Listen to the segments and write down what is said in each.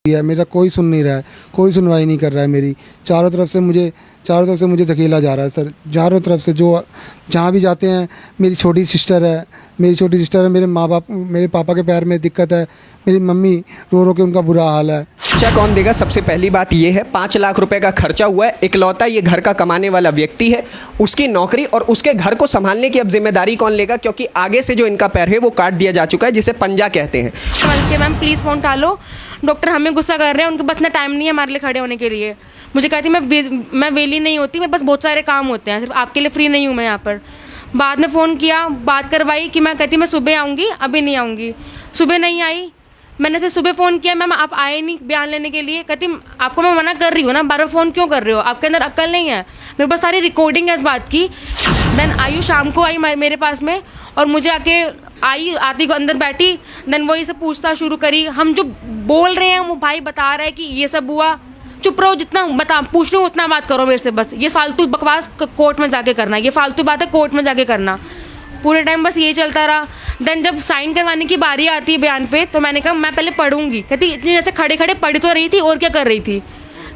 है, मेरा कोई सुन नहीं रहा है, कोई सुनवाई नहीं कर रहा है मेरी। चारों तरफ से मुझे धकेला जा रहा है सर। चारों तरफ से जो जहाँ भी जाते हैं, मेरी छोटी सिस्टर है, मेरे माँ बाप, मेरे पापा के पैर में दिक्कत है, मेरी मम्मी रो रो के उनका बुरा हाल है। खर्चा कौन देगा? सबसे पहली बात ये है, 5 लाख रुपए का खर्चा हुआ है। इकलौता ये घर का कमाने वाला व्यक्ति है, उसकी नौकरी और उसके घर को संभालने की अब जिम्मेदारी कौन लेगा? क्योंकि आगे से जो इनका पैर है वो काट दिया जा चुका है, जिसे पंजा कहते हैं। मैम प्लीज़ फ़ोन उठा डॉक्टर हमें गुस्सा कर रहे हैं, उनके पास इतना टाइम नहीं है हमारे लिए खड़े होने के लिए। मुझे कहती मैं वेली नहीं होती, मेरे पास बहुत सारे काम होते हैं, सिर्फ आपके लिए फ्री नहीं हूँ मैं यहाँ पर। बाद में फ़ोन किया, बात करवाई कि मैं कहती मैं सुबह आऊँगी, अभी नहीं आऊँगी। सुबह नहीं आई, मैंने फिर सुबह फ़ोन किया, मैम आप आए नहीं बयान लेने के लिए। कहती आपको मैं मना कर रही हूँ ना, बार बार फ़ोन क्यों कर रहे हो? आपके अंदर अक्ल नहीं है? मेरे पास सारी रिकॉर्डिंग है इस बात की। देन आयु शाम को आई मेरे पास में, और मुझे आती को अंदर बैठी। देन वही सब पूछता शुरू करी। हम जो बोल रहे हैं वो भाई बता रहा है कि ये सब हुआ। चुप रहो, जितना पूछ रही हूँ उतना बात करो मेरे से। बस ये फालतू बकवास कोर्ट में जाके करना, ये फालतू बात है कोर्ट में जाके करना। पूरे टाइम बस ये चलता रहा। देन जब साइन करवाने की बारी आती है बयान पे, तो मैंने कहा मैं पहले पढ़ूंगी। कहती इतनी जैसे खड़े खड़े पढ़ तो रही थी और क्या कर रही थी?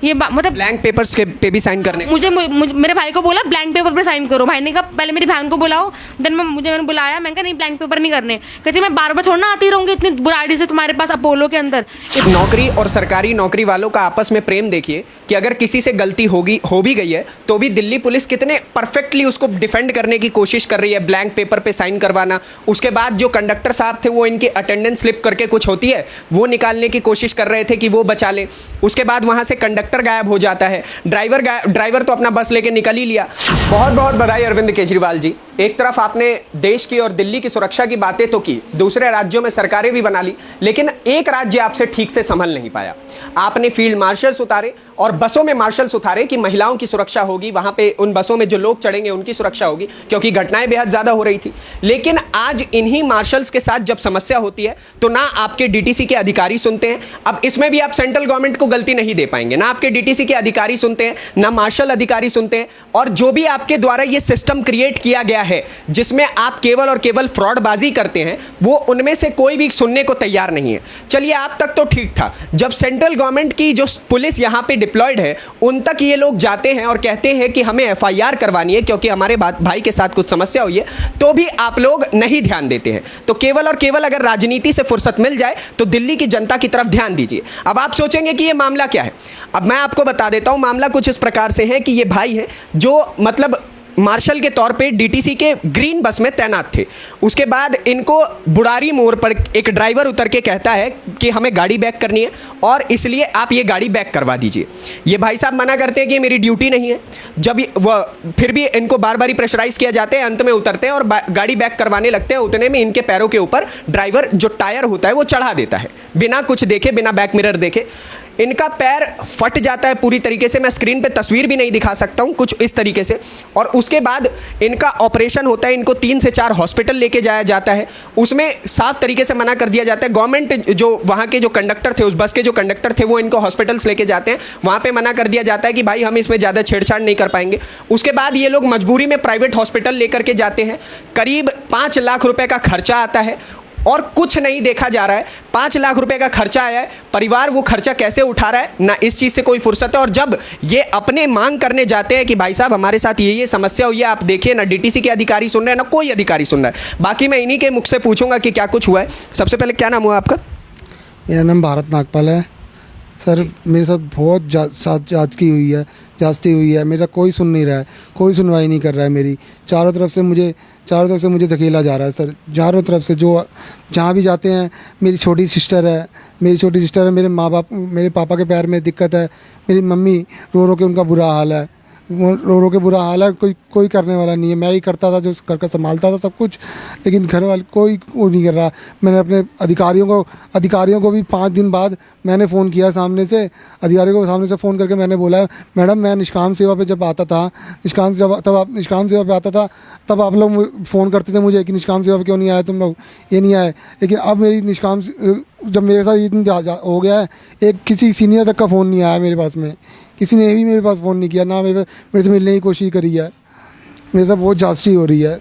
ये मतलब ब्लैंक पेपर्स के पे भी साइन करने? मुझे मेरे भाई को बोला ब्लैंक पेपर पे साइन करो। भाई ने कहा पहले मेरी बहन को बुलाओ। देन मैंने बुलाया, मैंने कहा नहीं ब्लैंक पेपर नहीं करने। कहती मैं बार बार छोड़ना आती रहूंगी इतनी बुराड़ी से तुम्हारे पास अपोलो के अंदर। नौकरी और सरकारी नौकरी वालों का आपस में प्रेम देखिए कि अगर किसी से गलती हो भी गई है तो भी दिल्ली पुलिस कितने परफेक्टली उसको डिफेंड करने की कोशिश कर रही है। ब्लैंक पेपर पे साइन करवाना, उसके बाद जो कंडक्टर साहब थे वो इनकी अटेंडेंस स्लिप करके कुछ होती है वो निकालने की कोशिश कर रहे थे कि वो बचा ले। उसके बाद वहां से कंडक्टर गायब हो जाता है, ड्राइवर तो अपना बस लेके निकल ही लिया। बहुत बहुत बधाई अरविंद केजरीवाल जी। एक तरफ आपने देश की और दिल्ली की सुरक्षा की बातें तो की, दूसरे राज्यों में सरकारें भी बना ली, लेकिन एक राज्य आपसे ठीक से संभल नहीं पाया। आपने फील्ड मार्शल्स उतारे और बसों में मार्शल्स उतारे कि महिलाओं की सुरक्षा होगी, वहां पे उन बसों में जो लोग चढ़ेंगे उनकी सुरक्षा होगी, क्योंकि घटनाएं बेहद ज्यादा हो रही थी। लेकिन आज इन्हीं मार्शल्स के साथ जब समस्या होती है तो ना आपके डीटीसी के अधिकारी सुनते हैं। अब इसमें भी आप सेंट्रल गवर्नमेंट को गलती नहीं दे पाएंगे, ना आपके डीटीसी के अधिकारी सुनते हैं, ना मार्शल अधिकारी सुनते हैं। और जो भी आपके द्वारा ये सिस्टम क्रिएट किया गया है जिसमें आप केवल और केवल फ्रॉडबाजी करते हैं, वो उनमें से कोई भी सुनने को तैयार नहीं है। चलिए आप तक तो ठीक था, जब सेंट्रल गवर्नमेंट की जो पुलिस यहां पे डिप्लॉयड है उन तक ये लोग जाते हैं और कहते हैं कि हमें एफआईआर करवानी है क्योंकि हमारे भाई के साथ कुछ समस्या हुई है, तो भी आप लोग नहीं ध्यान देते हैं। तो केवल और केवल अगर राजनीति से फुर्सत मिल जाए तो दिल्ली की जनता की तरफ ध्यान दीजिए। अब आप सोचेंगे कि ये मामला क्या है। अब मैं आपको बता देता हूं, मामला कुछ इस प्रकार से है कि ये भाई है जो मतलब मार्शल के तौर पे डीटीसी के ग्रीन बस में तैनात थे। उसके बाद इनको बुढ़ारी मोड़ पर एक ड्राइवर उतर के कहता है कि हमें गाड़ी बैक करनी है और इसलिए आप ये गाड़ी बैक करवा दीजिए। ये भाई साहब मना करते हैं कि ये मेरी ड्यूटी नहीं है। जब वह फिर भी इनको बार बार प्रेशराइज किया जाता है, अंत में उतरते हैं और गाड़ी बैक करवाने लगते हैं। उतने में इनके पैरों के ऊपर ड्राइवर जो टायर होता है वो चढ़ा देता है, बिना कुछ देखे, बिना बैक मिरर देखे। इनका पैर फट जाता है पूरी तरीके से। मैं स्क्रीन पे तस्वीर भी नहीं दिखा सकता हूं, कुछ इस तरीके से। और उसके बाद इनका ऑपरेशन होता है, इनको 3 से 4 हॉस्पिटल लेके जाया जाता है। उसमें साफ तरीके से मना कर दिया जाता है। गवर्नमेंट जो वहां के जो कंडक्टर थे, उस बस के जो कंडक्टर थे, वो इनको हॉस्पिटल्स लेके जाते हैं। वहां पे मना कर दिया जाता है कि भाई हम इसमें ज़्यादा छेड़छाड़ नहीं कर पाएंगे। उसके बाद ये लोग मजबूरी में प्राइवेट हॉस्पिटल लेकर के जाते हैं। करीब 5 लाख रुपए का खर्चा आता है और कुछ नहीं देखा जा रहा है। 5 लाख रुपए का खर्चा आया है, परिवार वो खर्चा कैसे उठा रहा है, ना इस चीज़ से कोई फुर्सत है। और जब ये अपने मांग करने जाते हैं कि भाई साहब हमारे साथ ये समस्या हुई है, आप देखिए, ना डीटीसी के अधिकारी सुन रहे हैं, ना कोई अधिकारी सुन रहा है। बाकी मैं इन्हीं के मुख से पूछूंगा कि क्या कुछ हुआ है। सबसे पहले क्या नाम हुआ आपका? मेरा नाम भारत नागपाल है सर। मेरे साथ बहुत जांचकी हुई है, मेरा कोई सुन नहीं रहा है, कोई सुनवाई नहीं कर रहा है मेरी। चारों तरफ से मुझे धकेला जा रहा है सर। चारों तरफ से जो जहाँ भी जाते हैं, मेरी छोटी सिस्टर है, मेरे माँ बाप, मेरे पापा के पैर में दिक्कत है, मेरी मम्मी रो रो के उनका बुरा हाल है, कोई करने वाला नहीं है। मैं ही करता था, जो घर का संभालता था सब कुछ, लेकिन घर वाले कोई वो नहीं कर रहा। मैंने अपने अधिकारियों को भी 5 दिन बाद मैंने फ़ोन किया सामने से फ़ोन करके मैंने बोला, मैडम मैं निष्काम सेवा पे जब आता था, निष्काम सेवा पे आता था, तब आप लोग फ़ोन करते थे मुझे कि निष्काम सेवा पे क्यों नहीं आए तुम लोग, ये नहीं आए। लेकिन अब मेरी जब मेरे साथ इतना हो गया है, एक किसी सीनियर तक का फ़ोन नहीं आया मेरे पास में, किसी ने भी मेरे पास फ़ोन नहीं किया, ना मेरे से मिलने की कोशिश करी है। मेरे साथ बहुत जांची हो रही है।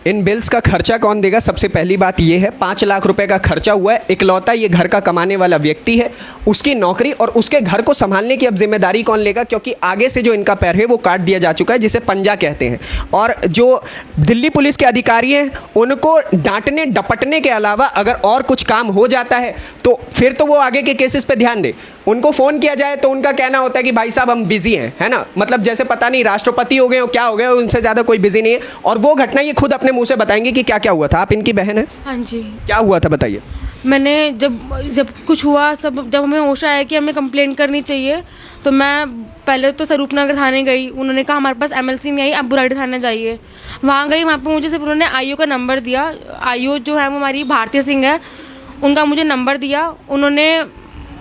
इन बिल्स का खर्चा कौन देगा? सबसे पहली बात ये है, 5 लाख रुपए का खर्चा हुआ है। इकलौता ये घर का कमाने वाला व्यक्ति है, उसकी नौकरी और उसके घर को संभालने की अब जिम्मेदारी कौन लेगा? क्योंकि आगे से जो इनका पैर है वो काट दिया जा चुका है, जिसे पंजा कहते हैं। और जो दिल्ली पुलिस के अधिकारी हैं, उनको डांटने डपटने के अलावा अगर और कुछ काम हो जाता है तो फिर तो वो आगे के केसेस पे ध्यान दे। उनको फ़ोन किया जाए तो उनका कहना होता है कि भाई साहब हम बिजी हैं, है ना? मतलब जैसे पता नहीं राष्ट्रपति हो गए हो, क्या हो गए, उनसे ज़्यादा कोई बिजी नहीं है। और वो घटना ये खुद अपने मुंह से बताएंगे कि क्या क्या हुआ था। आप इनकी बहन है? हाँ जी। क्या हुआ था बताइए। मैंने जब कुछ हुआ, जब हमें होश आया कि हमें कंप्लेंट करनी चाहिए, तो मैं पहले तो स्वरूपनगर थाने गई। उन्होंने कहा हमारे पास एमएलसी नहीं आई, आप बुराड़ी थाने जाइए। वहाँ गई, वहाँ पे मुझे सिर्फ उन्होंने आईओ का नंबर दिया। आईओ जो है वो हमारी भारतीय सिंह है, उनका मुझे नंबर दिया।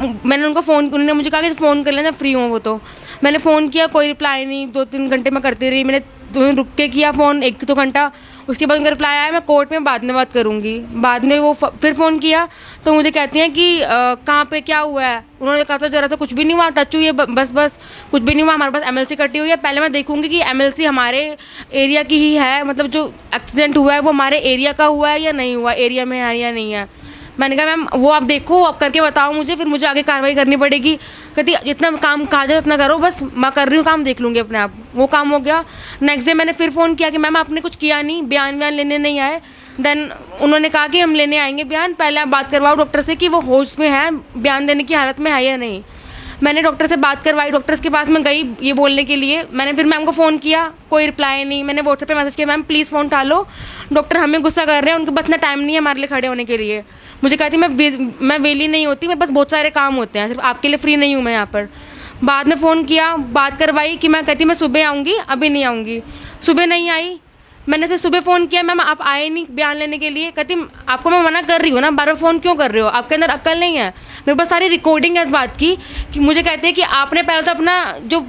मैंने उनको उन्होंने मुझे कहा कि फ़ोन कर लेना फ्री हो वो। तो मैंने फ़ोन किया, कोई रिप्लाई नहीं। 2-3 घंटे मैं करती रही। मैंने रुक के किया फ़ोन 1-2 घंटा, उसके बाद उनका रिप्लाई आया मैं कोर्ट में बाद में बात करूँगी। बाद में वो फिर फ़ोन किया तो मुझे कहती हैं कि कहाँ पे क्या हुआ है। उन्होंने कहा था ज़रा सा कुछ भी नहीं हुआ, टच हुई है बस कुछ भी नहीं हुआ, हमारे पास एमएलसी कटी हुई है। पहले मैं देखूँगी कि एमएलसी हमारे एरिया की ही है, मतलब जो एक्सीडेंट हुआ है वो हमारे एरिया का हुआ है या नहीं हुआ, एरिया में है या नहीं है। मैंने कहा मैम वो आप देखो, आप करके बताओ मुझे, फिर मुझे आगे कार्रवाई करनी पड़ेगी। कहती जितना काम कहा जाए उतना करो, बस मैं कर रही हूँ काम, देख लूँगी अपने आप। वो काम हो गया। नेक्स्ट डे मैंने फिर फ़ोन किया कि मैम आपने कुछ किया नहीं, बयान लेने नहीं आए। देन उन्होंने कहा कि हम लेने आएंगे बयान, पहले आप बात करवाओ डॉक्टर से कि वो होश में है, बयान देने की हालत में है या नहीं। मैंने डॉक्टर से बात करवाई, डॉक्टर के पास में गई ये बोलने के लिए। मैंने फिर मैम को फ़ोन किया, कोई रिप्लाई नहीं। मैंने व्हाट्सएप पे मैसेज किया, मैम प्लीज़ फ़ोन उठा लो, डॉक्टर हमें गुस्सा कर रहे हैं, उनके पास इतना टाइम नहीं है हमारे लिए खड़े होने के लिए। मुझे कहती मैं वेली नहीं होती, मेरे पास बहुत सारे काम होते हैं, सिर्फ आपके लिए फ्री नहीं हूँ मैं यहाँ पर। बाद में फ़ोन किया, बात करवाई कि मैं कहती मैं सुबह आऊँगी, अभी नहीं आऊँगी। सुबह नहीं आई। मैंने फिर सुबह फ़ोन किया, मैम आप आए नहीं बयान लेने के लिए। कहती आपको मैं मना कर रही हूँ ना, बार बार फ़ोन क्यों कर रहे हो, आपके अंदर अक्ल नहीं है। मेरे पास सारी रिकॉर्डिंग है इस बात की कि मुझे कहते हैं कि आपने पहले तो अपना जो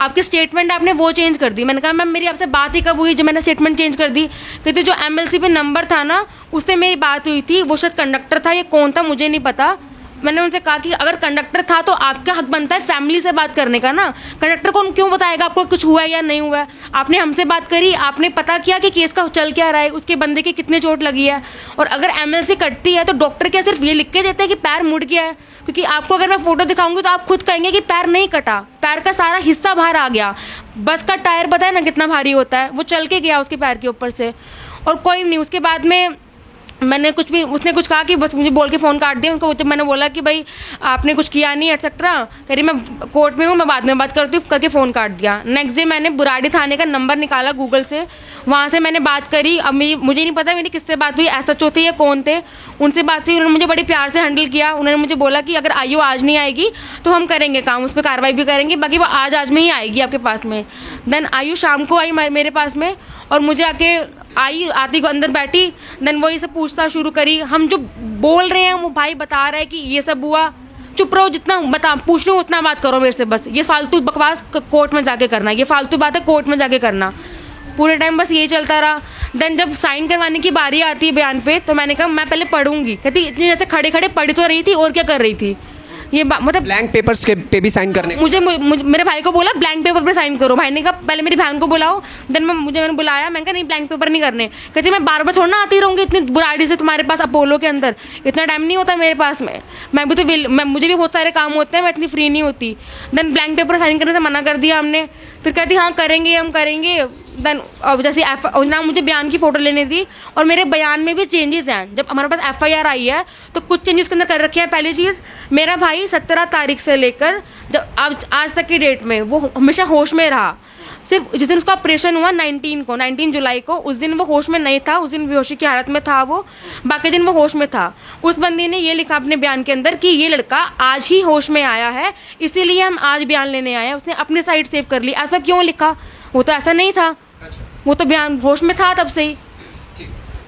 आपकी स्टेटमेंट आपने वो चेंज कर दी। मैंने कहा मैम मेरी आपसे बात ही कब हुई जो मैंने स्टेटमेंट चेंज कर दी। कहती जो एमएलसी पे नंबर था ना उससे मेरी बात हुई थी, वो शायद कंडक्टर था, ये कौन था मुझे नहीं पता। मैंने उनसे कहा कि अगर कंडक्टर था तो आपका हक बनता है फैमिली से बात करने का ना, कंडक्टर को क्यों बताएगा आपको कुछ हुआ है या नहीं हुआ है। आपने हमसे बात करी, आपने पता किया कि केस का चल क्या रहा है, उसके बंदे की कितनी चोट लगी है। और अगर एमएलसी कटती है तो डॉक्टर क्या सिर्फ ये लिख के देते हैं कि पैर मुड़ गया है, क्योंकि आपको अगर मैं फोटो दिखाऊंगी तो आप खुद कहेंगे कि पैर नहीं कटा, पैर का सारा हिस्सा बाहर आ गया। बस का टायर पता है ना कितना भारी होता है, वो चल के गया उसके पैर के ऊपर से। और कोई नहीं, उसके बाद में मैंने कुछ भी, उसने कुछ कहा कि बस मुझे बोल के फ़ोन काट दिया उनको। जब मैंने बोला कि भाई आपने कुछ किया नहीं एटसेट्रा, कह रही मैं कोर्ट में हूँ, मैं बाद में बात करती हूँ, करके फ़ोन काट दिया। नेक्स्ट डे मैंने बुराड़ी थाने का नंबर निकाला गूगल से, वहाँ से मैंने बात करी। अब मुझे नहीं पता मेरी किससे बात हुई, एसएचओ थे या कौन थे, उनसे बात हुई। उन्होंने मुझे बड़ी प्यार से हैंडल किया। उन्होंने मुझे बोला कि अगर आईओ आज नहीं आएगी तो हम करेंगे काम, उस पर कार्रवाई भी करेंगे, बाकी वो आज में ही आएगी आपके पास में। देन आईओ शाम को आई मेरे पास में और मुझे आती को अंदर बैठी। देन वो ये सब पूछता शुरू करी, हम जो बोल रहे हैं वो भाई बता रहा है कि ये सब हुआ, चुप रहो, जितना पूछ लो उतना बात करो मेरे से, बस ये फालतू बकवास कोर्ट में जाके करना, ये फालतू बात है कोर्ट में जाके करना। पूरे टाइम बस यही चलता रहा। देन जब साइन करवाने की बारी आती है बयान पे तो मैंने कहा मैं पहले पढ़ूंगी। कहती इतनी जैसे खड़े खड़े पढ़ तो रही थी और क्या कर रही थी, ये मतलब ब्लैंक पेपर्स के पे भी साइन करने मुझे मेरे भाई को बोला ब्लैंक पेपर पे साइन करो। भाई ने कहा पहले मेरी बहन को बुलाओ। देन मैंने बुलाया, मैंने कहा नहीं ब्लैंक पेपर नहीं करने। कहती मैं बार बार थोड़ा ना आती रहूँगी इतनी बुराड़ी से तुम्हारे पास, अपोलो के अंदर इतना टाइम नहीं होता मेरे पास में, मैं भी तो मुझे भी बहुत सारे काम होते हैं, मैं इतनी फ्री नहीं होती। देन ब्लैंक पेपर साइन करने से मना कर दिया हमने। फिर कहती हाँ करेंगे हम करेंगे। देन अब जैसे ना मुझे बयान की फ़ोटो लेने दी और मेरे बयान में भी चेंजेस हैं। जब हमारे पास एफआईआर आई है तो कुछ चेंजेस के अंदर कर रखे हैं। पहली चीज़, मेरा भाई 17 तारीख से लेकर जब आज तक की डेट में वो हमेशा होश में रहा। सिर्फ जिस दिन उसका ऑपरेशन हुआ 19 जुलाई को, उस दिन वो होश में नहीं था, उस दिन बेहोशी की हालत में था वो, बाकी दिन वो होश में था। उस बंदी ने ये लिखा अपने बयान के अंदर कि ये लड़का आज ही होश में आया है, इसीलिए हम आज बयान लेने आए हैं। उसने अपनी साइड सेव कर ली। ऐसा क्यों लिखा? वो तो ऐसा नहीं था, वो तो बयान होश में था तब से ही।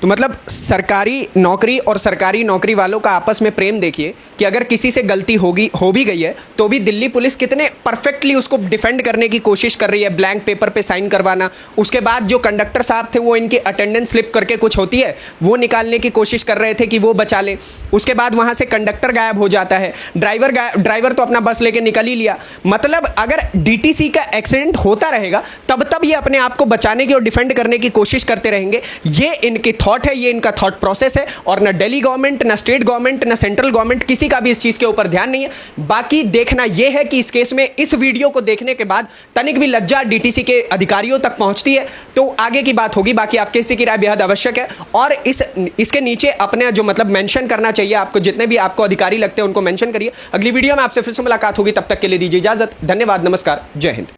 तो मतलब सरकारी नौकरी और सरकारी नौकरी वालों का आपस में प्रेम देखिए कि अगर किसी से गलती हो भी गई है तो भी दिल्ली पुलिस कितने परफेक्टली उसको डिफेंड करने की कोशिश कर रही है, ब्लैंक पेपर पे साइन करवाना, उसके बाद जो कंडक्टर साहब थे वो इनकी अटेंडेंस स्लिप करके कुछ होती है वो निकालने की कोशिश कर रहे थे कि वो बचा ले, उसके बाद वहाँ से कंडक्टर गायब हो जाता है, ड्राइवर तो अपना बस लेके निकल ही लिया। मतलब अगर डीटीसी का एक्सीडेंट होता रहेगा तब ये अपने आप को बचाने की और डिफेंड करने की कोशिश करते रहेंगे। ये इनकी थॉट है, ये इनका थॉट प्रोसेस है और ना दिल्ली गवर्नमेंट, ना स्टेट गवर्नमेंट, ना सेंट्रल गवर्नमेंट किसी का भी इस चीज के ऊपर ध्यान नहीं है। बाकी देखना यह है कि इस केस में इस वीडियो को देखने के बाद तनिक भी लज्जा डीटीसी के अधिकारियों तक पहुंचती है तो आगे की बात होगी। बाकी आपके किसी की राय बेहद आवश्यक है और इसके नीचे अपने जो मतलब मेंशन करना चाहिए आपको, जितने भी आपको अधिकारी लगते हैं उनको मेंशन करिए। अगली वीडियो में आपसे फिर से मुलाकात होगी, तब तक के लिए दीजिए इजाजत। धन्यवाद, नमस्कार, जय हिंद।